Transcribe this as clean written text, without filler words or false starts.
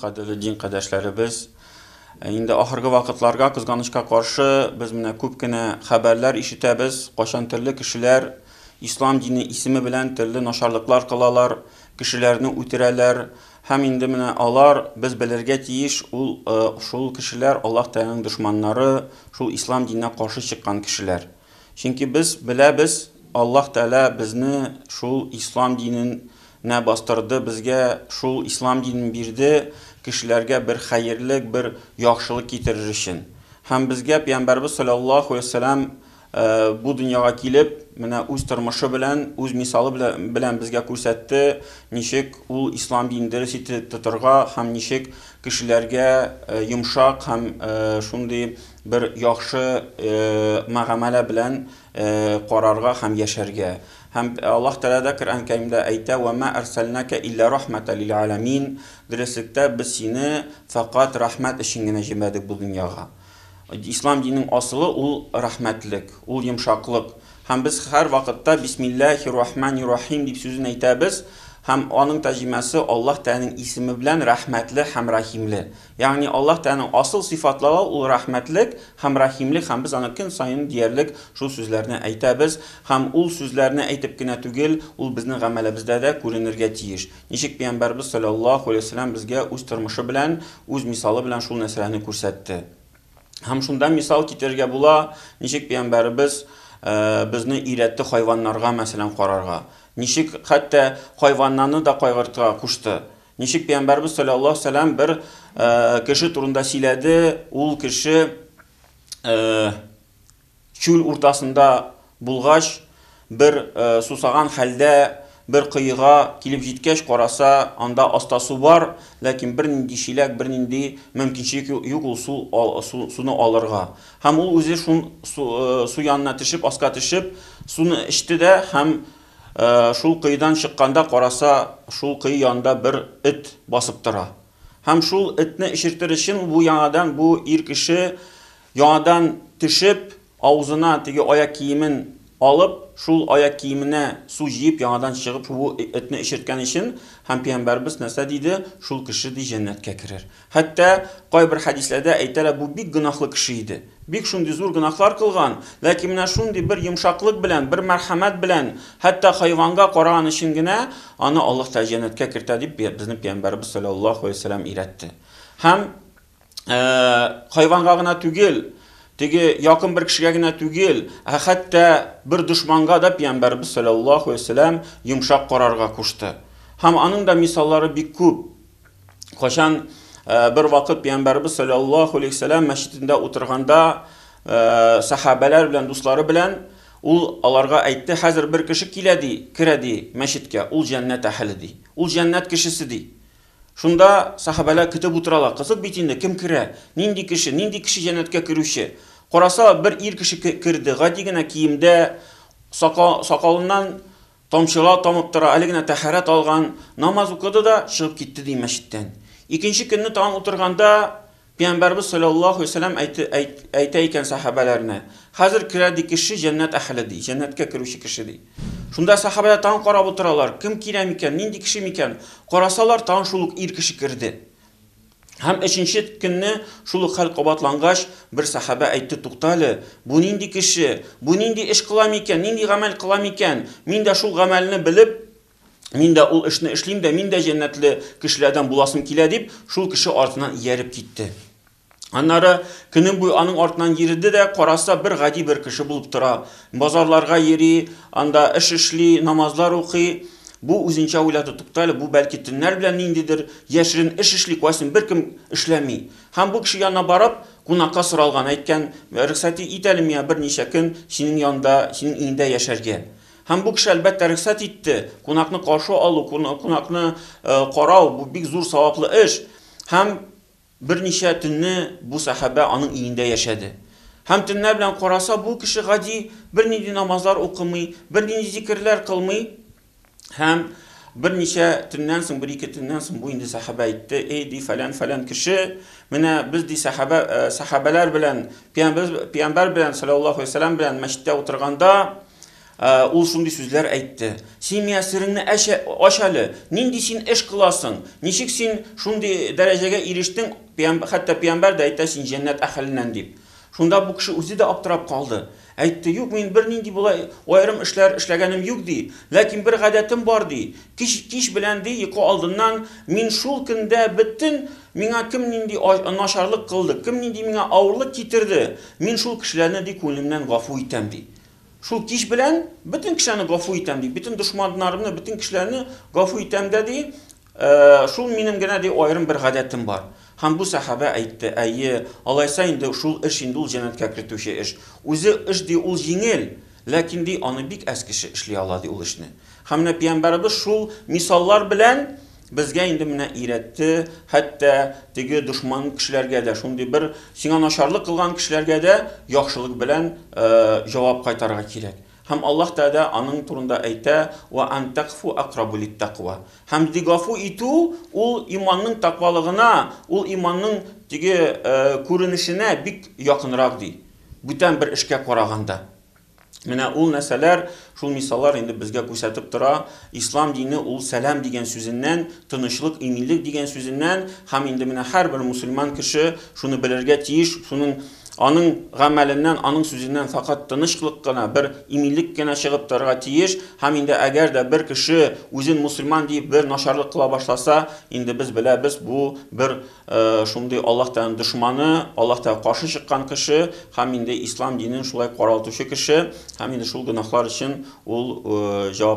кадерле дин кадәшләребез. Инде ахыргы вакытларга кызганычка каршы без менә күп кенә хәбәрләр ишетәбез, кашан төрле кешеләр ислам дине исеме белән төрле начарлыклар кылалар, кешеләрне үтерәләр. Һәм инде менә алар без белергә тиеш, шул кешеләр Аллаһ Тәгаләнең дошманнары, шул ислам диненә каршы чыккан кешеләр. Чөнки без беләбез, Аллаһ Тәгалә безне шул ислам диненә бастырды, безгә шул ислам динен бирде, кешеләргә бер хәерлек, бер яхшылык китерер өчен. Һәм безгә Пәйгамбәрбез саллаллаһу алейһи ва саллям бу дөньяга килеп, менә үз тормышы белән, үз мисалы белән безгә күрсәтте, ничек ул ислам динен дөрес итеп тотарга һәм ничек кешеләргә йомшак һәм шундый бер яхшы мөгамәлә белән карарга һәм яшәргә. Һәм Аллаһ Тәгалә Коръән Кәримдә әйтә: "Ва ма арсалнака илля рахматан лил аламин." Дөреслекдә без сине фақат рәхмәт өчен генә җибәрдек бу дөньяга. Ислам диненең асылы ул рәхмәтлек, ул йомшаклык. Һәм без һәр вакытта бисмиллаһир-рахманир-рахим дип сүзен әйтәбез. Һәм аның тәрҗемәсе Аллаһ Тәгаләнең исеме белән рәхмәтле һәм рәхимле. Ягъни Аллаһ Тәгаләнең асыл сыйфатлары ул рәхмәтлек һәм рәхимлек, һәм без аны көн саен диярлек шул сүзләрне әйтәбез. Һәм ул сүзләрне әйтеп кенә түгел, ул безнең гамәлебездә дә күренергә тиеш. Ничек Пәйгамбәрбез саллаллаһу алейһи ва саллям безгә үз тормышы белән, үз мисалы белән шул нәрсәләрне күрсәтте. Һәм шунда мисал китерергә була, ничек Пәйгамбәрбез безне өйрәтте хайваннарга мәсәлән карарга. Ничек хәтта хайваннарны да кайгыртырга кушты. Ничек Пәйгамбәрбез саллаллаһу алейһи ва саллям бер кеше турында сөйләде, ул кеше чүл уртасында булгач, бер сусаган хәлдә бер кыйга килеп җиткәч караса, анда аста су бар, ләкин бер нинди шиләк, бер нинди мөмкинчелек юк ул суны алырга. Һәм ул үзе су янына төшеп, аска төшеп, суны эчте дә, һәм шул кыйдан чыкканда караса, шул кый янында бер эт басып тора. Һәм шул этне эчертер өчен бу ир кеше яңадан төшеп, авызына теге аяк киемен алып, шул аяк киеменә су җыеп, яңадан чыгып бу этне эчерткән өчен, һәм Пәйгамбәрбез нәрсә диде? Шул кеше җәннәткә керер. Хәтта кайбер хәдисләрдә әйтәләр, бу бик гөнаһлы кеше иде. Бик шундый зур гөнаһлар кылган, ләкин менә шундый бер йомшаклык белән, бер мәрхәмәт белән, хәтта хайванга караган өчен генә аны Аллаһ Тәгалә җәннәткә кертә дип безнең Пәйгамбәрбез саллаллаһу алейһи ва саллям өйрәтте. Һәм хайванга гына түгел, теге якын бер кешегә генә түгел, хәтта бер дошманга да Пәйгамбәрбез саллаллаһу алейһи ва саллям йомшак карарга кушты. Һәм аның да мисаллары бик күп. Кашан бер вакыт Пәйгамбәрбез саллаллаһу алейһи ва саллям мәчетендә утырганда, сахабалар белән, дуслары белән, ул аларга әйтте: "Хәзер бер кеше килә ди, керә ди мәчеткә, ул җәннәт әһле ди. Ул җәннәт кешесе ди." Шунда сахабалар көтеп утыралар. Кызык бит инде, кем керә? Нинди кеше җәннәткә керүче? Караса, бер ир кеше керде, гади генә киемдә, сакалыннан тамчылар тамып тора, әле генә тәһарәт алган, намаз укыды да чыгып китте ди мәчеттән. Икенче көнне тагын утырганда, Пәйгамбәрбез саллаллаһу алейһи ва саллям әйтә икән сахабаларына: "Хәзер керә ди кеше җәннәт әһле ди, җәннәткә керүче кеше ди." Шунда сахабалар тагын карап утыралар, кем килә микән, нинди кеше микән? Карасалар, тагын шул ук ир кеше керде. Һәм өченче көнне шул ук хәл кабатлангач, бер сахаба әйтте: "Туктале, бу нинди кеше, бу нинди эш кыла микән, нинди гамәл кыла микән? Мин дә шул гамәлне белеп, мин дә ул эшне эшлим дә, мин дә җәннәтле кешеләрдән буласым килә" дип, шул кеше артыннан ияреп китте. Аннары көне буе аның артыннан йөрде дә, караса, бер гади бер кеше булып тора. Базарларга йөри, анда эш эшли, намазлар укый. Бу үзенчә уйлады: "Туктале, бу бәлки төннәр белән ниндидер яшерен эш эшли, кайсын беркем эшләми." Һәм бу кеше янына барып, кунакка соралган, әйткән: "Рөхсәт ит әле миңа берничә көн синең янда, синең өеңдә яшәргә." Һәм бу кеше әлбәттә рөхсәт итте. Кунакны каршы алу, кунакны карау, бу бик зур саваплы эш. Һәм берничә төнне бу сахаба аның өеңдә яшәде. Һәм төннәр белән караса, бу кеше гади бернинди намазлар укымый, бернинди зикрләр кылмый. Һәм берничә төннән соң, бер-ике төннән соң бу инде сахаба әйтте: "Эй ди фәлән кеше, менә без ди сахабалар белән, Пәйгамбәр белән саллаллаһу алейһи ва саллям белән мәчеттә утырганда, ул шундый сүзләр әйтте. Син миңа сереңне аш әле. Нинди син эш кыласың? Ничек син шундый дәрәҗәгә ирештең? Хәтта пәйгамбәр дә әйтә, син җәннәт әһленнән дип. Шунда бу кеше үзе дә аптырап калды. Әйтте, юк, мин бер нинди булай аерым эшләр эшләгәнем юк ди. Ләкин бер гадәтем бар ди. Кич белән ди, йокы алдыннан мин шул көндә бөтен миңа кем нинди начарлык кылды, кем нинди миңа авырлык китерде, мин шул кешеләрне ди күңелемнән гафу итәм ди. Шул кич белән бөтен кешеләрне гафу итәм ди. Бөтен дошманнарымны, бөтен кешеләрне гафу итәм дә ди. Шул минем генә ди аерым бер гадәтем бар. Һәм бу сахаба әйтте, әйе, алайса инде шул эш инде ул җәннәткә кертүче эш. Үзе эш ди ул җиңел, ләкин ди аны бик әз кеше эшли ала ди ул эшне. Һәм пәйгамбәрбез шул мисаллар белән безгә инде менә өйрәтте, хәтта теге дошман кешеләргә дә, шундый бер сиңа начарлык кылган кешеләргә дә яхшылык белән җавап кайтарырга кирәк. Һәм Аллаһ Тәгалә аның турында әйтә: "Ва антакфу акрабу литтақва". Һәм ди гафу итү ул иманның тақвалыгына, ул иманның теге күренешенә бик якынрак ди. Бүтән бер эшкә караганда. Менә ул нәрсәләр, шул мисаллар инде безгә күрсәтеп тора. Ислам дине ул сәлам дигән сүзеннән, тынычлык, иминлек дигән сүзеннән, һәм инде менә һәрбер мусульман кеше шуны белергә тиеш, шуның аның гамәленнән, аның сүзеннән фақат тынычлык кына, бер иминлек кенә чыгып торырга тиеш. Һәм инде әгәр дә бер кеше үзен мусульман дип бер начарлык кыла башласа, инде без беләбез, бу бер шундый Аллаһтан дошманы, Аллаһка каршы чыккан кеше, һәм инде ислам динен шулай каралтучы кеше, һәм инде шул гөнаһлар өчен ул җавап